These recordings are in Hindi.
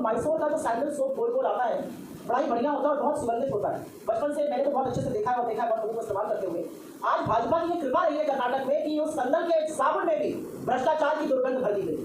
माइसोर का जो सैंडल सोप गोल गोल आता है बड़ा ही बढ़िया होता है और बहुत सुगंधित होता है। बचपन से मैंने तो बहुत अच्छे से देखा है और देखा है बहुत लोगों को इस्तेमाल करते हुए। आज भाजपा की ये कृपा रही है कर्नाटक में कि उस संदल के साबुन में भी भ्रष्टाचार की दुर्गंध भर दी गई।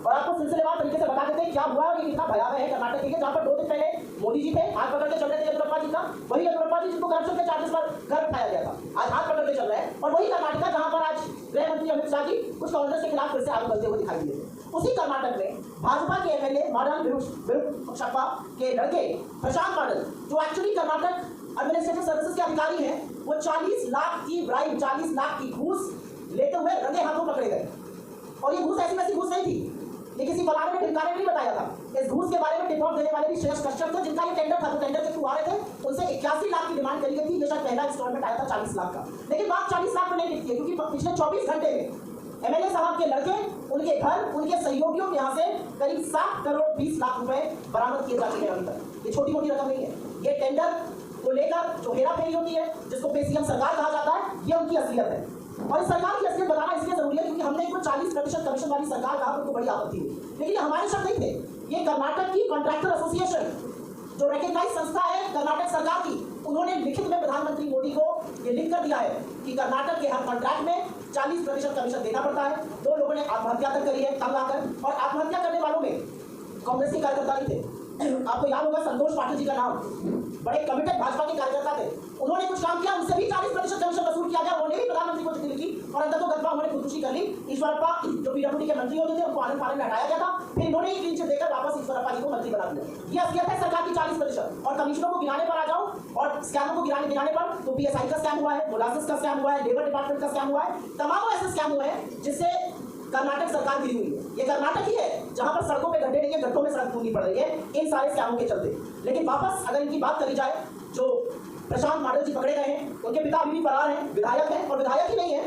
और आपको सिलसिलेवार तरीके से बता देते हैं क्या हुआ और ये कितना भयावह है कर्नाटक के, जहां पर 2 दिन पहले मोदी जी थे, हाथ पकड़ के चल रहे थे येदियुरप्पा जी का, वही येदियुरप्पा जी जिनको करप्शन के चार्जेस पर घर उठाया गया था, आज हाथ पकड़ के चल रहे हैं। और वही कर्नाटक जहां पर आज गृह मंत्री अमित शाह जी कुछ कांग्रेस के खिलाफ फिर से आग उगलते हुए दिखाई दिए। उसी कर्नाटक में भाजपा के एमएलए मॉडल विरूपाक्षप्पा के लड़के प्रशांत मॉडल, जो एक्चुअली कर्नाटक एडमिनिस्ट्रेटिव सर्विसेज के अधिकारी हैं, वो 40 लाख की ब्राइब, 40 लाख की घूस लेते हुए रंगे हाथों पकड़े गए। और ये घूस ऐसी वैसी घूस नहीं थी, ये किसी फलाने ने ढिमकाने नहीं बताया था। इस घूस के बारे में टिप ऑफ देने वाले भी श्रेयस कश्यप थे, जिनका ये टेंडर था, तो टेंडर के थ्रू आ रहे थे, उनसे 81 लाख की डिमांड करी गई थी। ये शायद पहला इंस्टॉलमेंट आया था 40 लाख का, लेकिन बात 40 लाख में नहीं टिकती है, क्योंकि पिछले 24 घंटे में एमएलए साहब के लड़के, उनके घर, उनके सहयोगियों के यहाँ से करीब 7 करोड़ 20 लाख रुपए बरामद किए जा चुके हैं अभी तक। ये छोटी मोटी रकम नहीं है। ये टेंडर को लेकर जो हेराफेरी होती है, जिसको पेसीएम सरकार कहा जाता है, ये उनकी असलियत है। और इस सरकार की असलियत बताना इसलिए जरूरी है क्योंकि हमने इनको 40% कमीशन वाली सरकार कहा तो बड़ी आपत्ति हुई, लेकिन ये हमारे शब्द नहीं थे। ये कर्नाटक की कॉन्ट्रैक्टर एसोसिएशन, जो रिकॉग्नाइज्ड संस्था है कर्नाटक सरकार की, उन्होंने लिखित में प्रधानमंत्री मोदी को ये लिख कर दिया है कि कर्नाटक के हर कॉन्ट्रैक्ट में 40% कमीशन देना पड़ता है। 2 लोगों ने आत्महत्या तक करी है तंग आकर, और आत्महत्या करने वालों में कांग्रेस के कार्यकर्ता नहीं थे। आपको याद होगा संतोष पाटिल जी का नाम, बड़े कमिटेड भाजपा के कार्यकर्ता थे, उन्होंने कुछ काम किया, उनसे भी 40% कमीशन वसूल किया गया। उन्होंने भी प्रधानमंत्री को चिट्ठी लिखी और अंदर तो गद्दा उन्होंने खुदकुशी कर ली। ईश्वरप्पा जो पीडब्ल्यूडी के मंत्री होते थे, उनको आनंद पालन में हटाया गया था, फिर इन्होंने ही क्लीन चिट देकर वापस ईश्वरप्पा जी को मंत्री बना दिया। ये असलियत है सरकार की 40%। और कमिश्नरों को गिनाने पर आ जाओ, और स्कैमों को गिनाने पर तो पीएसआई का स्कैम हुआ है, मोलासिस का स्कैम हुआ है, लेबर डिपार्टमेंट का स्कैम हुआ है, तमाम ऐसे स्कैम हुए हैं जिससे कर्नाटक सरकार गिरी हुई है। ये कर्नाटक ही है जहां पर सड़कों पे गड्ढे नहीं है, गड्ढों में सड़क ढूंढनी पड़ रही है इन सारे स्कैमों के चलते। लेकिन वापस अगर इनकी बात करी जाए, जो प्रशांत मॉडल जी पकड़े गए हैं, उनके पिता अभी भी फरार हैं, विधायक हैं, और विधायक ही नहीं है,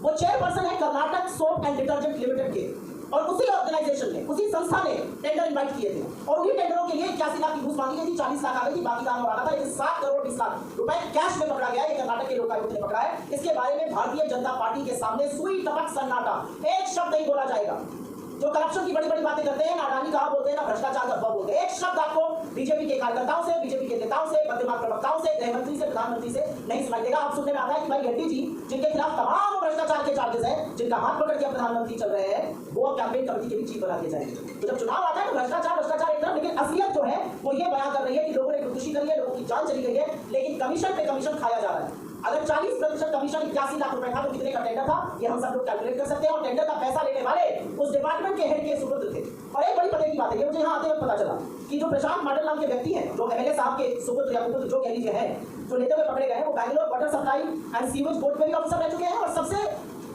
वो चेयरपर्सन है Karnataka soap and detergent limited के। और उसी ऑर्गेनाइजेशन ने, उसी संस्था ने टेंडर इनवाइट किए थे, और उन्हीं टेंडरों के लिए 81 लाख की घूस मांगी गई थी, 40 लाख आ गई थी, बाकी काम हो रहा था। 7 करोड़ 20 लाख रुपए कैश में पकड़ा गया है। ये कर्नाटक के लोकायुक्त ने पकड़ा है। इसके बारे में भारतीय जनता पार्टी के सामने सुई टपक सन्नाटा, एक शब्द नहीं बोला जाएगा। जो करप्शन की बड़ी बड़ी बातें करते हैं, ना अडानी कहा बोलते हैं, ना भ्रष्टाचार का अफवाह बोलते हैं, एक शब्द आपको बीजेपी के कार्यकर्ताओं से, बीजेपी के नेताओं से, बद्रीनाथ प्रवक्ताओं से, गृह मंत्री से, प्रधानमंत्री से नहीं सुनाई देगा। आप सुनने में आता है कि भाई रेड्डी जी, जिनके खिलाफ तमाम भ्रष्टाचार के चार्जेस हैं, जिनका हाथ पकड़ के प्रधानमंत्री चल रहे हैं, वो अब कैंपेन कमेटी के भी चीफ बना दिए जाएंगे। तो जब चुनाव आता है तो भ्रष्टाचार एक तरफ, लेकिन असलियत जो है वो ये बयान कर रही है कि लोगों ने खुदकुशी करी है, लोगों की जान चली गई है, लेकिन कमीशन पे कमीशन खाया जा रहा है। अगर 40% कमीशन 81 लाख रुपए था तो कितने का टेंडर था, ये हम सब लोग कैलकुलेट कर सकते हैं। और टेंडर का पैसा लेने वाले उस डिपार्टमेंट के हेड के सुपुत्र थे। और एक बड़ी पते की बात है, ये मुझे यहाँ आते हुए पता चला कि जो प्रशांत मॉडल नाम के व्यक्ति हैं, जो एमएलए साहब के सुपुत्र या पुत्र जो कह लीजिए हैं, जो लेते हुए पकड़े गए हैं, वो Bangalore water supply and sewage board में भी ऑफिसर रह चुके हैं। और सबसे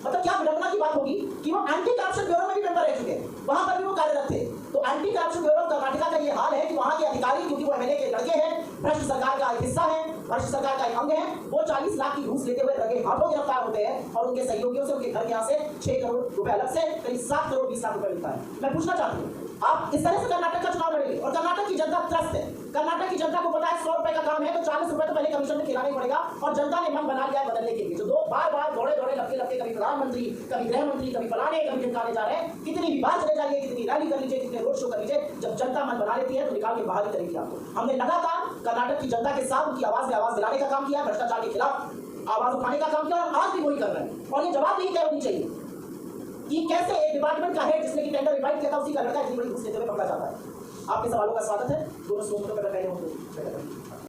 मतलब क्या विडंबना की बात होगी कि वो एंटी करप्शन ब्यूरो में भी मेंबर रह चुके हैं, वहां पर भी वो कार्यरत थे। तो anti corruption bureau of Karnataka का ये हाल है कि वहां के अधिकारी, क्योंकि वो एमएलए के लड़के हैं, भ्रष्ट सरकार का एक हिस्सा है, भ्रष्ट सरकार का एक अंग है, वो 40 लाख की घूस लेते हुए रंगे हाथों गिरफ्तार होते हैं। और उनके सहयोगियों से, उनके घर के यहाँ से 6 करोड़ रुपए अलग से करीब 7 करोड़ 20 लाख रुपए मिलता है। मैं पूछना चाहती हूँ, आप इस तरह से कर्नाटक का चुनाव लड़ेंगे? और कर्नाटक की जनता त्रस्त है। कर्नाटक की जनता को पता है 100 रुपए का काम है तो 40 रुपए तो पहले कमीशन में खिलाना ही पड़ेगा। और जनता ने मन बना लिया है बदलने के लिए, जो 2 बार दौड़े लपके कभी प्रधानमंत्री, कभी गृह मंत्री, कभी फलाने, कभी ढिमकाने जा रहे हैं। कितनी भी बात चले जाइए, कितनी रैली कर लीजिए, कितने रोड शो कर लीजिए, जब जनता मन बना लेती है तो निकाल के बाहर ही करेगी आपको। हमने लगातार कर्नाटक की जनता के साथ उनकी आवाज में आवाज दिलाने का काम किया, भ्रष्टाचार के खिलाफ आवाज उठाने का काम किया, और आज भी वही कर रहे हैं। और ये जवाब नहीं तय होनी चाहिए कि कैसे एक डिपार्टमेंट का हेड, जिसने की टेंडर इनवाइट किया था, उसी का लड़का इतनी बड़ी घूस लेते हुए पकड़ा जाता है। आपके सवालों का स्वागत है, दोनों स्रोतों पर पहले